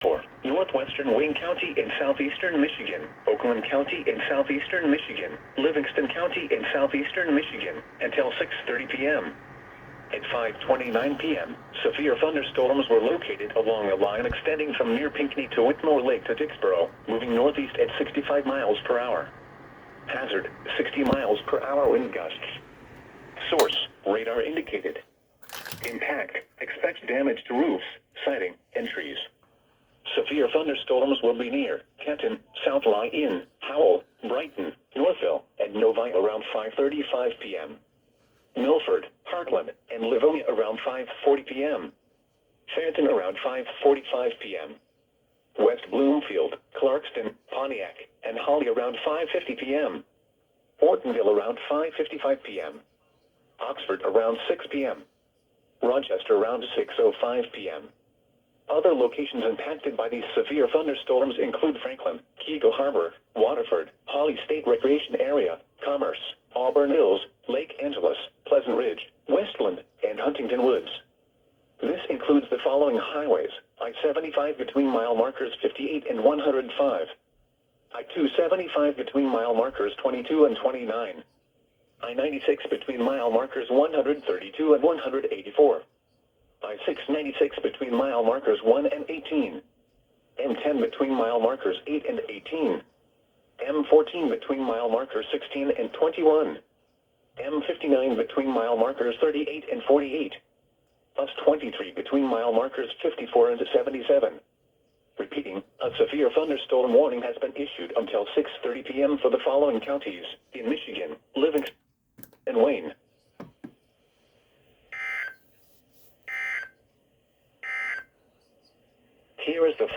For northwestern Wayne County in southeastern Michigan, Oakland County in southeastern Michigan, Livingston County in southeastern Michigan, until 6:30 p.m. At 5:29 p.m., severe thunderstorms were located along a line extending from near Pinckney to Whitmore Lake to Dixboro, moving northeast at 65 miles per hour. Hazard, 60 miles per hour wind gusts. Source, radar indicated. Impact, expect damage to roofs, siding, and trees. Severe thunderstorms will be near Canton, South Lyon, Howell, Brighton, Northville, and Novi around 5:35 p.m. Milford, Parkland, and Livonia around 5:40 p.m. Phantom around 5:45 p.m. West Bloomfield, Clarkston, Pontiac, and Holly around 5:50 p.m. Ortonville around 5:55 p.m. Oxford around 6 p.m. Rochester around 6:05 p.m. Other locations impacted by these severe thunderstorms include Franklin, Keego Harbor, Waterford, Holly State Recreation Area, Commerce, Auburn Hills, Lake Angeles, Pleasant Ridge, Westland, and Huntington Woods. This includes the following highways: I-75 between mile markers 58 and 105, I-275 between mile markers 22 and 29, I-96 between mile markers 132 and 184, I-696 between mile markers 1 and 18, M10 between mile markers 8 and 18, M14 between mile markers 16 and 21, M59 between mile markers 38 and 48, plus 23 between mile markers 54 and 77. Repeating, a severe thunderstorm warning has been issued until 6:30 p.m. for the following counties in Michigan, Livingston, and Wayne. Here is the